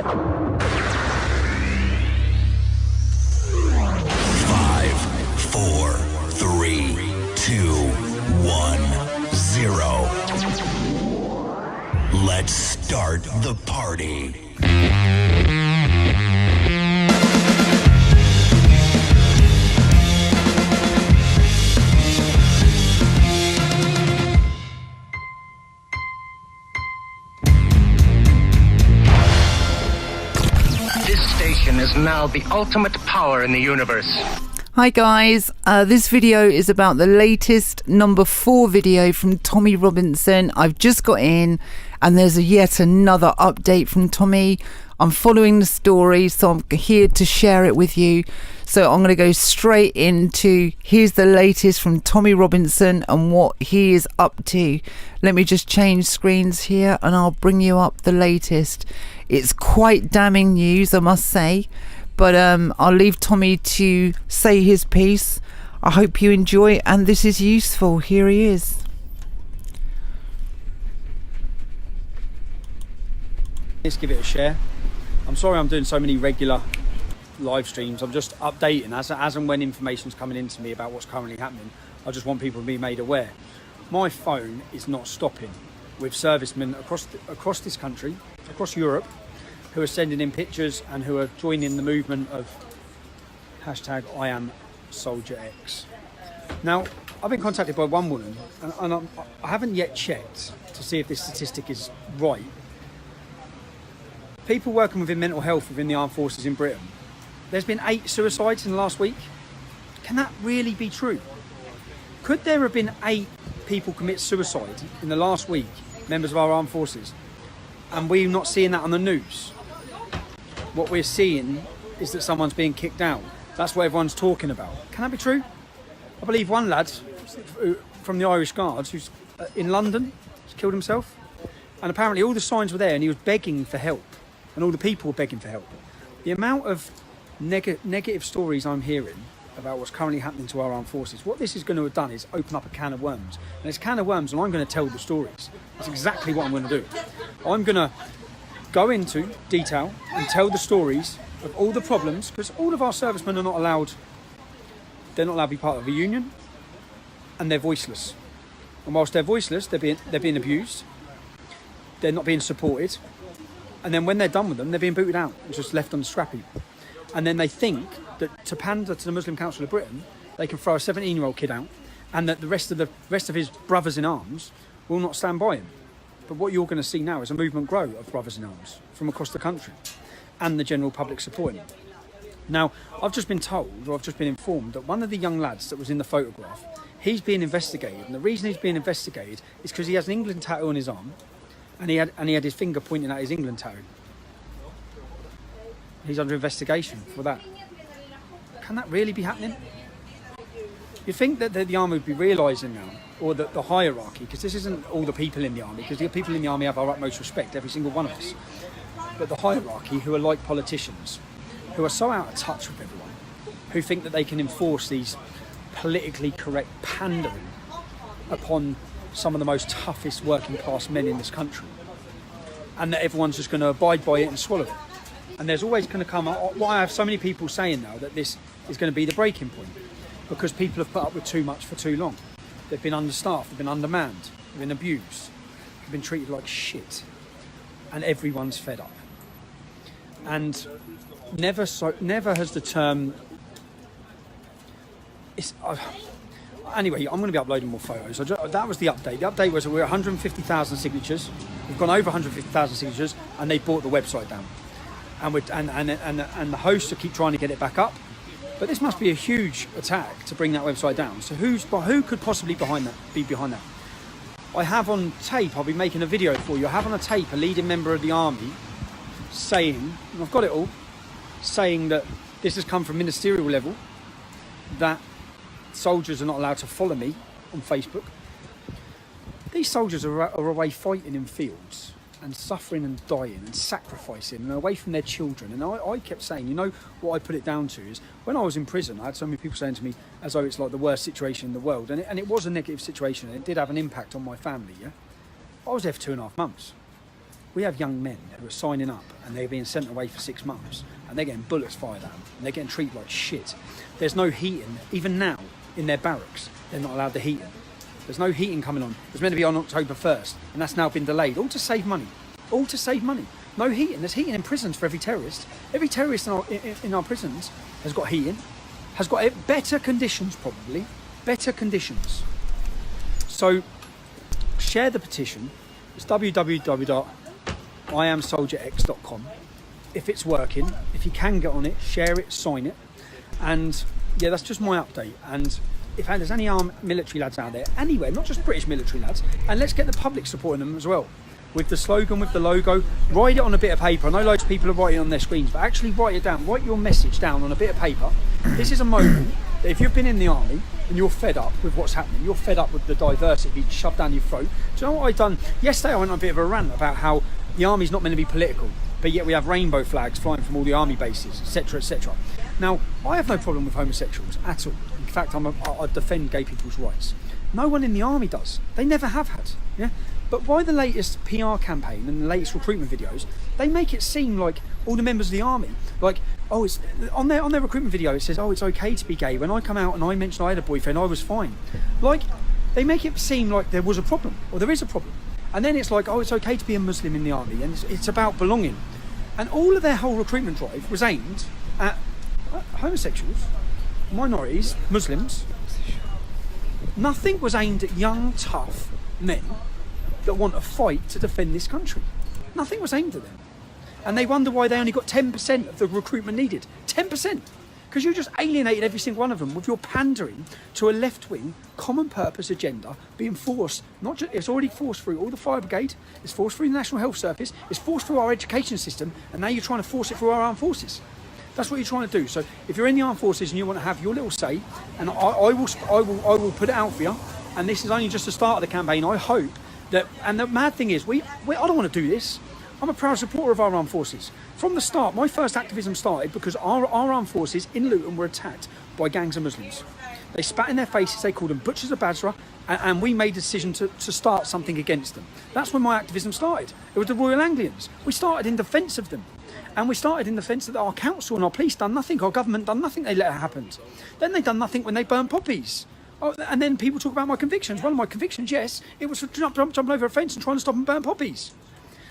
Five, four, three, two, 1, 0. Let's start the party. This station is now the ultimate power in the universe. Hi guys, this video is about the latest number 4 video from Tommy Robinson. I've just got in and there's yet another update from Tommy. I'm following the story, so I'm here to share it with you. So I'm going to go straight into, here's the latest from Tommy Robinson and what he is up to. Let me just change screens here and I'll bring you up the latest. It's quite damning news, I must say. But I'll leave Tommy to say his piece. I hope you enjoy and this is useful. Here he is. Let's give it a share. I'm sorry I'm doing so many regular live streams. I'm just updating as and when information's coming into me about what's currently happening. I just want people to be made aware. My phone is not stopping with servicemen across this country, across Europe, who are sending in pictures and who are joining the movement of hashtag I am Soldier X. Now, I've been contacted by one woman and I haven't yet checked to see if this statistic is right. People working within mental health within the armed forces in Britain, there's been 8 suicides in the last week. Can that really be true? Could there have been 8 people commit suicide in the last week, members of our armed forces, and we're not seeing that on the news? What we're seeing is that someone's being kicked out. That's what everyone's talking about. Can that be true? I believe one lad from the Irish Guards who's in London has killed himself. And apparently all the signs were there and he was begging for help. And all the people were begging for help. The amount of negative stories I'm hearing about what's currently happening to our armed forces, what this is going to have done is open up a can of worms. And it's a can of worms and I'm going to tell the stories. That's exactly what I'm going to do. I'm going to go into detail and tell the stories of all the problems, because all of our servicemen are not allowed, they're not allowed to be part of a union, and they're voiceless. And whilst they're voiceless, they're being abused, they're not being supported, and then when they're done with them, they're being booted out and just left on the scrap heap. And then they think that to pander to the Muslim Council of Britain, they can throw a 17-year-old kid out, and that the rest of his brothers in arms will not stand by him. But what you're going to see now is a movement grow of brothers in arms from across the country and the general public supporting him. Now, I've just been told, or I've just been informed, that one of the young lads that was in the photograph, he's being investigated. And the reason he's being investigated is because he has an England tattoo on his arm and he had his finger pointing at his England tattoo. He's under investigation for that. Can that really be happening? You'd think that the army would be realising now, or the hierarchy, because this isn't all the people in the army, because the people in the army have our utmost respect, every single one of us. But the hierarchy, who are like politicians, who are so out of touch with everyone, who think that they can enforce these politically correct pandering upon some of the most toughest working class men in this country, and that everyone's just going to abide by it and swallow it. And there's always going to come, why I have so many people saying now that this is going to be the breaking point, because people have put up with too much for too long. They've been understaffed, they've been undermanned, they've been abused, they've been treated like shit, and everyone's fed up. And never has the term. Anyway, I'm going to be uploading more photos. That was the update. The update was that we're 150,000 signatures. We've gone over 150,000 signatures, and they brought the website down. And the hosts keep trying to get it back up. But this must be a huge attack to bring that website down. So who could possibly be behind that? I have on tape, I'll be making a video for you, I have on a tape a leading member of the army saying, and I've got it all, saying that this has come from ministerial level, that soldiers are not allowed to follow me on Facebook. These soldiers are away fighting in fields and suffering and dying and sacrificing and away from their children. And I kept saying, you know what I put it down to is, when I was in prison, I had so many people saying to me as though it's like the worst situation in the world. And it was a negative situation, and it did have an impact on my family, yeah? I was there for 2.5 months. We have young men who are signing up and they're being sent away for 6 months and they're getting bullets fired at them and they're getting treated like shit. There's no heating, even now, in their barracks. They're not allowed the heating. There's no heating coming on. It was meant to be on October 1st and that's now been delayed, all to save money. All to save money. No heating. There's heating in prisons for every terrorist. Every terrorist in our prisons has got heating, has got better conditions probably, better conditions. So share the petition. It's www.iamsoldierx.com. If it's working, if you can get on it, share it, sign it. And yeah, that's just my update. And if there's any armed military lads out there, anywhere, not just British military lads, and let's get the public supporting them as well. With the slogan, with the logo, write it on a bit of paper. I know loads of people are writing on their screens, but actually write it down. Write your message down on a bit of paper. This is a moment that if you've been in the army and you're fed up with what's happening, you're fed up with the diversity being shoved down your throat. Do you know what I've done? Yesterday I went on a bit of a rant about how the army's not meant to be political, but yet we have rainbow flags flying from all the army bases, etc., etc. Now, I have no problem with homosexuals at all. In fact, I defend gay people's rights. No one in the army does. They never have had. Yeah. But by the latest PR campaign and the latest recruitment videos, they make it seem like all the members of the army, like, oh, it's on their recruitment video, it says, oh, it's okay to be gay. When I come out and I mentioned I had a boyfriend, I was fine. Like, they make it seem like there was a problem, or there is a problem. And then it's like, oh, it's okay to be a Muslim in the army, and it's about belonging. And all of their whole recruitment drive was aimed at homosexuals, minorities, Muslims. Nothing was aimed at young, tough men that want to fight to defend this country. Nothing was aimed at them. And they wonder why they only got 10% of the recruitment needed. 10%! Because you just alienated every single one of them with your pandering to a left-wing, common-purpose agenda being forced, not just, it's already forced through all the fire brigade, it's forced through the National Health Service, it's forced through our education system, and now you're trying to force it through our armed forces. That's what you're trying to do. So if you're in the armed forces and you want to have your little say, and I will put it out for you, and this is only just the start of the campaign, I hope that, and the mad thing is, I don't want to do this. I'm a proud supporter of our armed forces. From the start, my first activism started because our armed forces in Luton were attacked by gangs of Muslims. They spat in their faces, they called them butchers of Basra, and we made a decision to start something against them. That's when my activism started. It was the Royal Anglians. We started in defence of them. And we started in defence that our council and our police done nothing, our government done nothing, they let it happen. Then they done nothing when they burned poppies. Oh, and then people talk about my convictions. One of my convictions, yes, it was for jumping over a fence and trying to stop and burn poppies.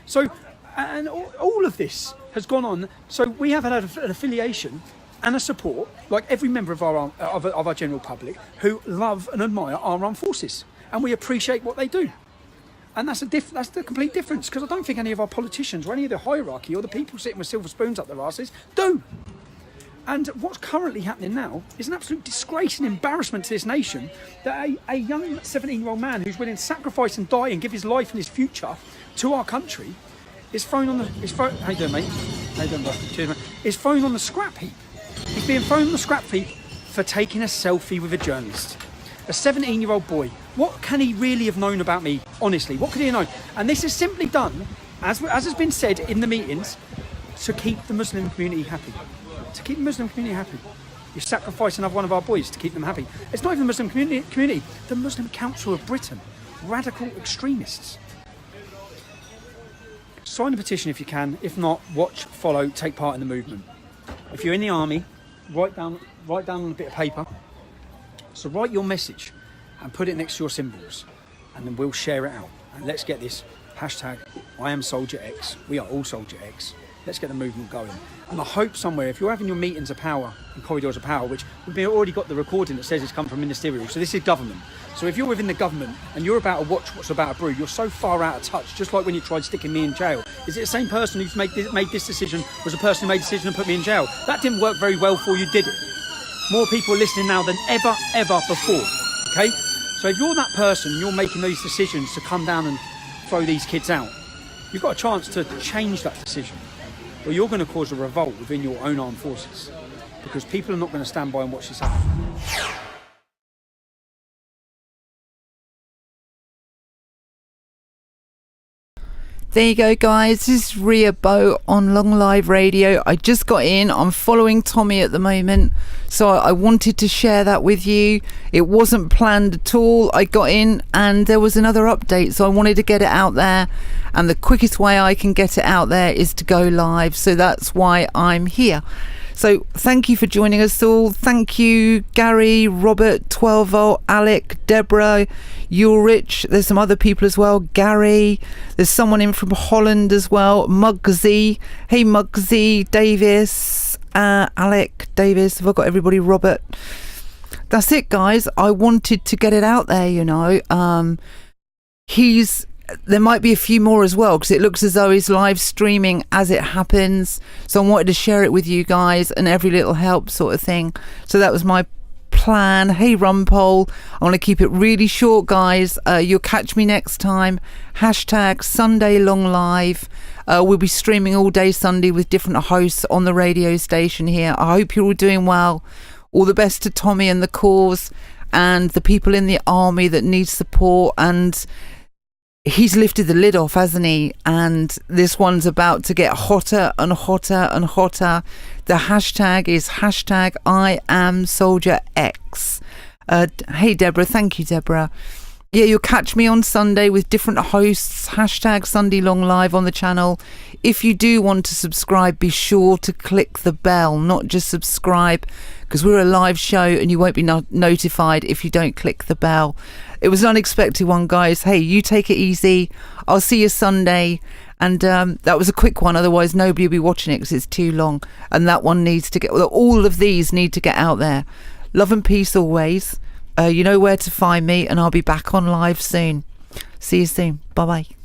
So, and all of this has gone on. So we have had an affiliation and a support, like every member of our general public, who love and admire our armed forces, and we appreciate what they do. And that's the complete difference, because I don't think any of our politicians or any of the hierarchy or the people sitting with silver spoons up their asses do. And what's currently happening now is an absolute disgrace and embarrassment to this nation that a young 17-year-old man who's willing to sacrifice and die and give his life and his future to our country is thrown on the... How you doing, mate? How you doing, bro? Cheers, mate. Is thrown on the scrap heap. He's being thrown on the scrap heap for taking a selfie with a journalist. A 17-year-old boy. What can he really have known about me, honestly? What could he have known? And this is simply done, as has been said in the meetings, to keep the Muslim community happy. To keep the Muslim community happy. You sacrifice another one of our boys to keep them happy. It's not even the Muslim community, the Muslim Council of Britain. Radical extremists. Sign the petition if you can. If not, watch, follow, take part in the movement. If you're in the army, write down on a bit of paper. So write your message and put it next to your symbols, and then we'll share it out. And let's get this hashtag I am Soldier X. We are all Soldier X. Let's get the movement going. And I hope somewhere, if you're having your meetings of power and corridors of power, which we've already got the recording that says it's come from ministerial, so this is government. So if you're within the government and you're about to watch what's about to brew, you're so far out of touch, just like when you tried sticking me in jail. Is it the same person who's made this decision was the person who made the decision and put me in jail? That didn't work very well for you, did it? More people are listening now than ever before, okay? So if you're that person, you're making these decisions to come down and throw these kids out, you've got a chance to change that decision. Or you're going to cause a revolt within your own armed forces, because people are not going to stand by and watch this happen. There you go, guys. This is Ria Bow on Long Live Radio. I just got in. I'm following Tommy at the moment. So I wanted to share that with you. It wasn't planned at all. I got in and there was another update, so I wanted to get it out there, and the quickest way I can get it out there is to go live. So that's why I'm here. So thank you for joining us all. Thank you, Gary, Robert, 12 Volt, Alec, Deborah, Ulrich. There's some other people as well. Gary. There's someone in from Holland as well. Muggsy. Hey, Muggsy. Davis. Alec, Davis. Have I got everybody? Robert. That's it, guys. I wanted to get it out there, you know. There might be a few more as well, because it looks as though he's live streaming as it happens. So I wanted to share it with you guys, and every little helps sort of thing. So that was my plan. Hey, Rumpole. I want to keep it really short, guys. You'll catch me next time. Hashtag Sunday Long Live. We'll be streaming all day Sunday with different hosts on the radio station here. I hope you're all doing well. All the best to Tommy and the cause, and the people in the army that need support. And he's lifted the lid off, hasn't he? And this one's about to get hotter and hotter and hotter. The hashtag is hashtag I am Soldier X. Hey, Deborah. Thank you, Deborah. Yeah, you'll catch me on Sunday with different hosts. Hashtag Sunday Long Live on the channel. If you do want to subscribe, be sure to click the bell, not just subscribe, because we're a live show and you won't be notified if you don't click the bell. It was an unexpected one, guys. Hey, you take it easy. I'll see you Sunday. And that was a quick one, otherwise nobody will be watching it because it's too long. And that one needs to get, all of these need to get out there. Love and peace always. You know where to find me, and I'll be back on live soon. See you soon. Bye bye.